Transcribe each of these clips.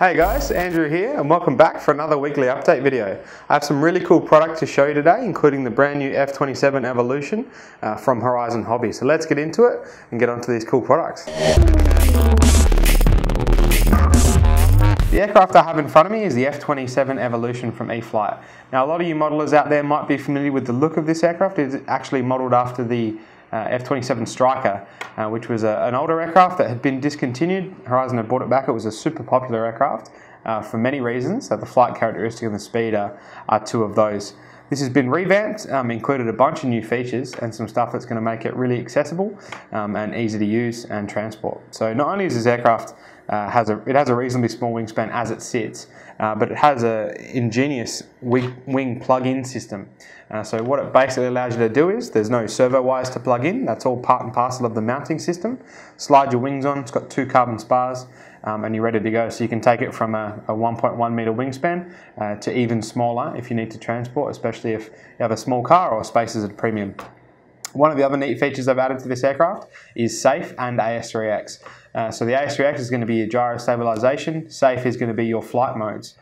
Hey guys, Andrew here and welcome back for another weekly update video. I have some really cool products to show you today, including the brand new F-27 Evolution from Horizon Hobby. So let's get into it and get onto these cool products. The aircraft I have in front of me is the F-27 Evolution from E-Flite. Now a lot of you modelers out there might be familiar with the look of this aircraft. It's actually modelled after the F-27 Striker, which was an older aircraft that had been discontinued. Horizon had brought it back. It was a super popular aircraft for many reasons. So the flight characteristic and the speed are two of those. This has been revamped, included a bunch of new features and some stuff that's going to make it really accessible and easy to use and transport. So not only is this aircraft has a reasonably small wingspan as it sits, but it has an ingenious wing plug-in system. So what it basically allows you to do is, there's no servo wires to plug in, that's all part and parcel of the mounting system. Slide your wings on, it's got 2 carbon spars, and you're ready to go. So you can take it from a 1.1 metre wingspan to even smaller if you need to transport, especially if you have a small car or space is at a premium. One of the other neat features I've added to this aircraft is SAFE and AS3X. So the AS3X is going to be your gyro stabilization, SAFE is going to be your flight modes.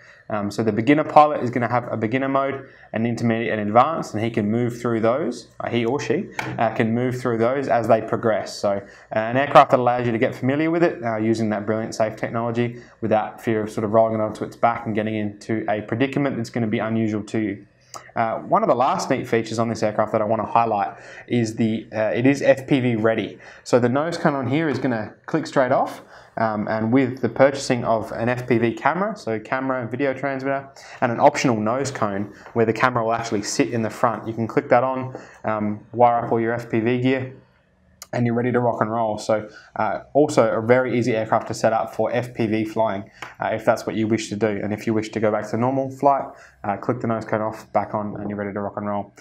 So the beginner pilot is going to have a beginner mode, an intermediate and advanced, and he can move through those, he or she can move through those as they progress. So an aircraft that allows you to get familiar with it using that brilliant SAFE technology without fear of sort of rolling it onto its back and getting into a predicament that's going to be unusual to you. One of the last neat features on this aircraft that I want to highlight is it is FPV ready. So the nose cone on here is going to click straight off, and with the purchasing of an FPV camera, so camera and video transmitter, and an optional nose cone where the camera will actually sit in the front, you can click that on, wire up all your FPV gear, and you're ready to rock and roll. So also a very easy aircraft to set up for FPV flying if that's what you wish to do. And if you wish to go back to normal flight, click the nose cone off, back on, and you're ready to rock and roll.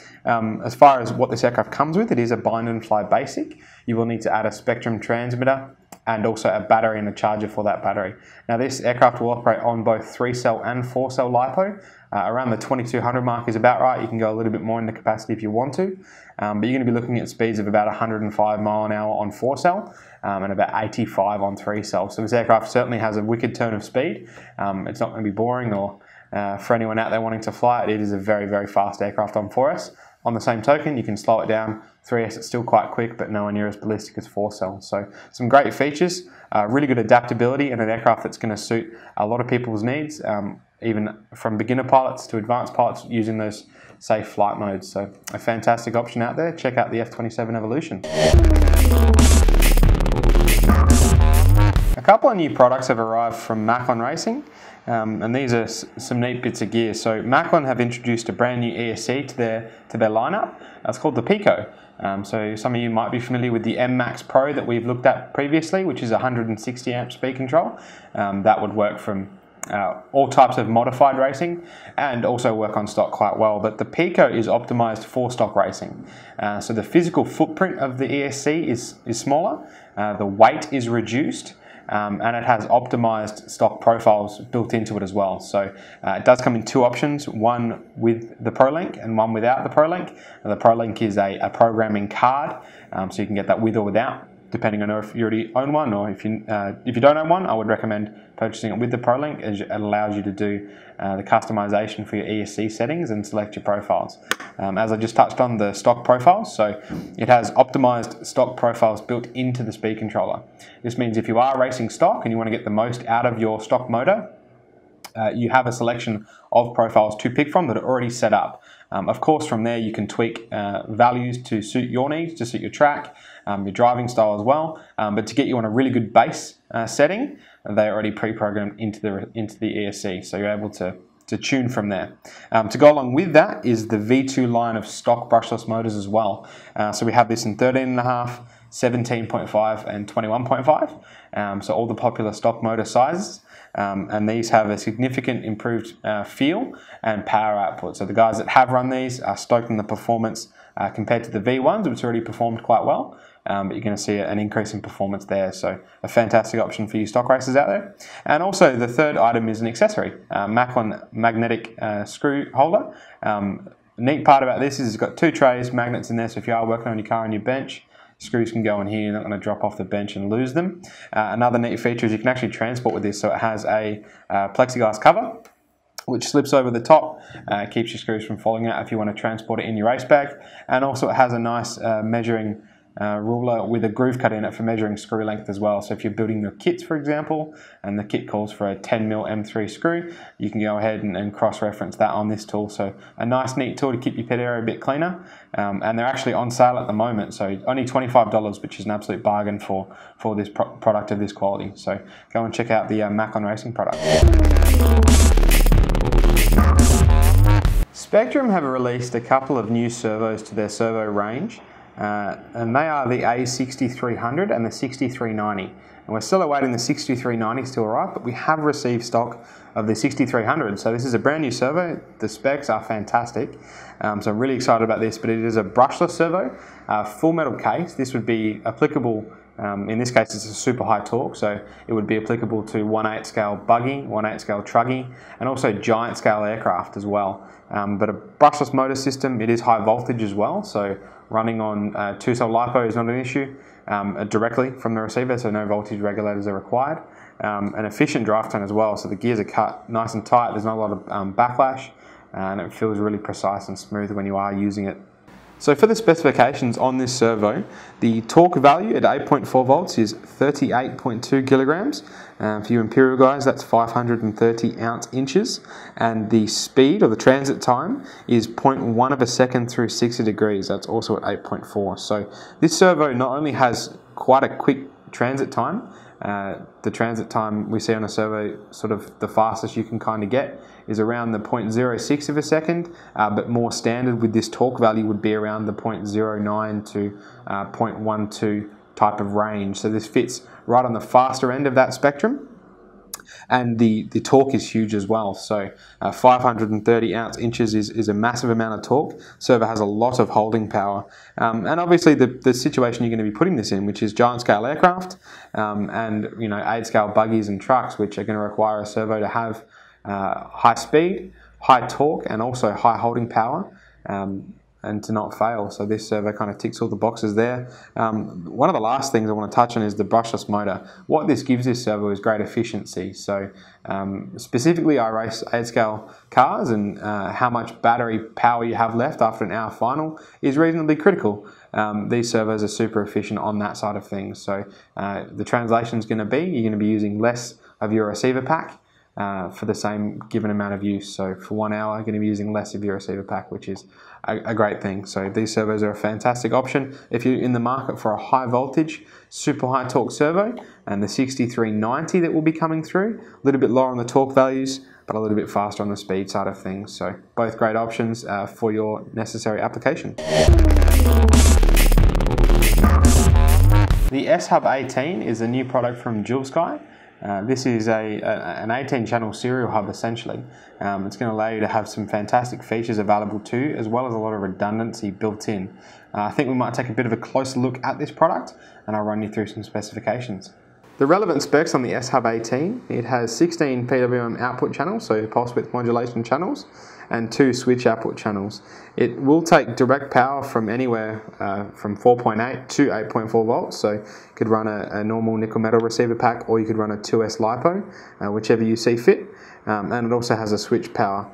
As far as what this aircraft comes with, it is a bind and fly basic. You will need to add a Spektrum transmitter and also a battery and a charger for that battery. Now this aircraft will operate on both 3-cell and 4-cell LiPo. Around the 2200 mark is about right. You can go a little bit more into capacity if you want to, but you're going to be looking at speeds of about 105 mile an hour on 4-cell and about 85 on 3-cell. So this aircraft certainly has a wicked turn of speed. It's not going to be boring, or for anyone out there wanting to fly it, it is a very, very fast aircraft on 4S. On the same token, you can slow it down. 3S it's still quite quick, but nowhere near as ballistic as 4-cell. So some great features, really good adaptability, and an aircraft that's going to suit a lot of people's needs, even from beginner pilots to advanced pilots using those safe flight modes. So a fantastic option out there. Check out the F-27 Evolution. A couple of new products have arrived from Maclan Racing, and these are some neat bits of gear. So Maclan have introduced a brand new ESC to their lineup. It's called the Pico. So some of you might be familiar with the M-Max Pro that we've looked at previously, which is 160 amp speed control. That would work from all types of modified racing and also work on stock quite well. But the Pico is optimized for stock racing. So the physical footprint of the ESC is smaller, the weight is reduced, and it has optimized stock profiles built into it as well. So it does come in 2 options, one with the ProLink and one without the ProLink. And the ProLink is a programming card, so you can get that with or without, depending on if you already own one, or if you don't own one, I would recommend purchasing it with the ProLink, as it allows you to do the customization for your ESC settings and select your profiles. As I just touched on, the stock profiles, so it has optimized stock profiles built into the speed controller. This means if you are racing stock and you want to get the most out of your stock motor, you have a selection of profiles to pick from that are already set up. Of course, from there you can tweak values to suit your needs, to suit your track, your driving style as well. But to get you on a really good base setting, they're already pre-programmed into the ESC, so you're able to tune from there. To go along with that is the V2 line of stock brushless motors as well. So we have this in 13.5, 17.5 and 21.5, so all the popular stock motor sizes. And these have a significant improved feel and power output. So the guys that have run these are stoked on the performance compared to the V1s, which already performed quite well. But you're going to see an increase in performance there. So a fantastic option for you stock racers out there. And also the third item is an accessory, Maclan magnetic screw holder. The neat part about this is it's got 2 trays, magnets in there, so if you are working on your car on your bench, screws can go in here, you're not going to drop off the bench and lose them. Another neat feature is you can actually transport with this, so it has a plexiglass cover which slips over the top, keeps your screws from falling out if you want to transport it in your race bag, and also it has a nice measuring ruler with a groove cut in it for measuring screw length as well. So if you're building your kits, for example, and the kit calls for a 10mm M3 screw, you can go ahead and cross-reference that on this tool. So a nice, neat tool to keep your pit area a bit cleaner. And they're actually on sale at the moment, so only $25, which is an absolute bargain for this product of this quality. So go and check out the Maclan Racing product. Spektrum have released a couple of new servos to their servo range. And they are the A6300 and the 6390. And we're still awaiting the 6390 to arrive, but we have received stock of the 6300. So this is a brand new servo. The specs are fantastic. So I'm really excited about this, but it is a brushless servo, full metal case. This would be applicable, in this case it's a super high torque, so it would be applicable to 1/8 scale buggy, 1/8 scale truggy, and also giant scale aircraft as well. But a brushless motor system, it is high voltage as well, so running on 2-cell LiPo is not an issue directly from the receiver, so no voltage regulators are required. An efficient drive tone as well, so the gears are cut nice and tight, there's not a lot of backlash, and it feels really precise and smooth when you are using it. So for the specifications on this servo, the torque value at 8.4 volts is 38.2 kilograms. For you Imperial guys, that's 530 ounce-inches. And the speed, or the transit time, is 0.1 of a second through 60 degrees. That's also at 8.4. So this servo not only has quite a quick transit time, the transit time we see on a servo, sort of the fastest you can kind of get, is around the 0.06 of a second, but more standard with this torque value would be around the 0.09 to 0.12 type of range. So this fits right on the faster end of that spectrum. And the torque is huge as well, so 530 ounce-inches is a massive amount of torque. Servo has a lot of holding power, and obviously the situation you're going to be putting this in, which is giant scale aircraft, and 8-scale buggies and trucks, which are going to require a servo to have high speed, high torque, and also high holding power, and to not fail. So this servo kind of ticks all the boxes there. One of the last things I want to touch on is the brushless motor. What this gives this servo is great efficiency. So specifically I race 8-scale cars, and how much battery power you have left after an hour final is reasonably critical. These servos are super efficient on that side of things. So the translation is going to be, you're going to be using less of your receiver pack for the same given amount of use. So for 1 hour, you're going to be using less of your receiver pack, which is a great thing. So these servos are a fantastic option if you're in the market for a high voltage, super high torque servo. And the 6390 that will be coming through, a little bit lower on the torque values, but a little bit faster on the speed side of things. So both great options for your necessary application. The S.HUB 18 is a new product from Dualsky. This is an 18-channel serial hub essentially. It's going to allow you to have some fantastic features available too, as well as a lot of redundancy built in. I think we might take a bit of a closer look at this product, and I'll run you through some specifications. The relevant specs on the S.HUB 18, it has 16 PWM output channels, so pulse width modulation channels, and 2 switch output channels. It will take direct power from anywhere from 4.8 to 8.4 volts, so you could run a normal nickel metal receiver pack, or you could run a 2S LiPo, whichever you see fit, and it also has a switch power.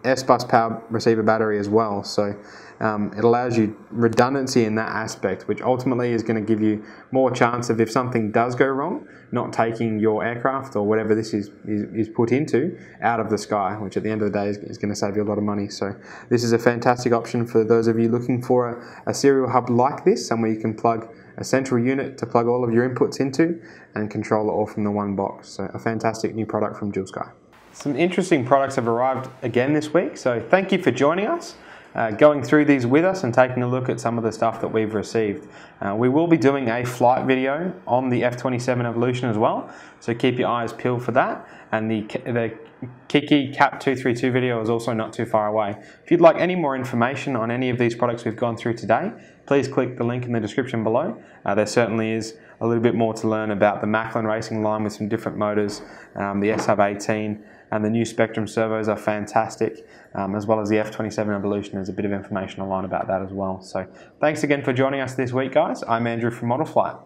S-bus power receiver battery as well, so it allows you redundancy in that aspect, which ultimately is going to give you more chance of, if something does go wrong, not taking your aircraft or whatever this is put into out of the sky, which at the end of the day is going to save you a lot of money. So this is a fantastic option for those of you looking for a serial hub like this, somewhere you can plug a central unit to plug all of your inputs into and control it all from the one box. So a fantastic new product from Dualsky. Some interesting products have arrived again this week, so thank you for joining us, going through these with us and taking a look at some of the stuff that we've received. We will be doing a flight video on the F-27 Evolution as well, so keep your eyes peeled for that. And the Kiki Cap 232 video is also not too far away. If you'd like any more information on any of these products we've gone through today, please click the link in the description below. There certainly is a little bit more to learn about the Maclan racing line with some different motors, the S.HUB 18, and the new Spektrum servos are fantastic, as well as the F-27 Evolution. There's a bit of information online about that as well. So thanks again for joining us this week, guys. I'm Andrew from Model Flight.